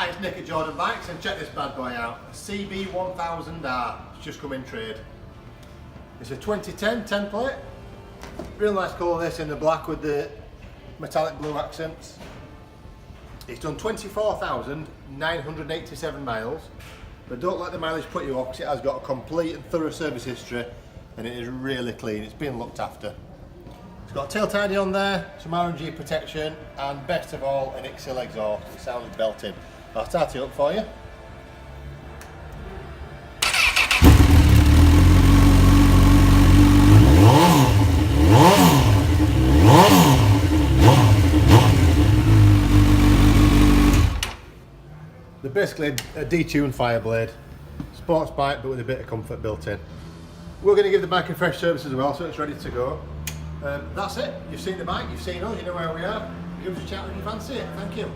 Hi, it's Nick at Jordan Bikes, and check this bad boy out. A CB1000R. It's just come in trade. It's a 2010 template. Real nice colour this in the black with the metallic blue accents. It's done 24,987 miles, but don't let the mileage put you off because it has got a complete and thorough service history and it is really clean. It's been looked after. It's got a tail tidy on there, some RNG protection, and best of all, an Ixil exhaust. It sounds belting. I'll start it up for you. They're basically a detuned Fireblade. Sports bike, but with a bit of comfort built in. We're going to give the bike a fresh service as well, so it's ready to go. That's it. You've seen the bike, you've seen us, you know where we are. Give us a chat when you fancy it. Thank you.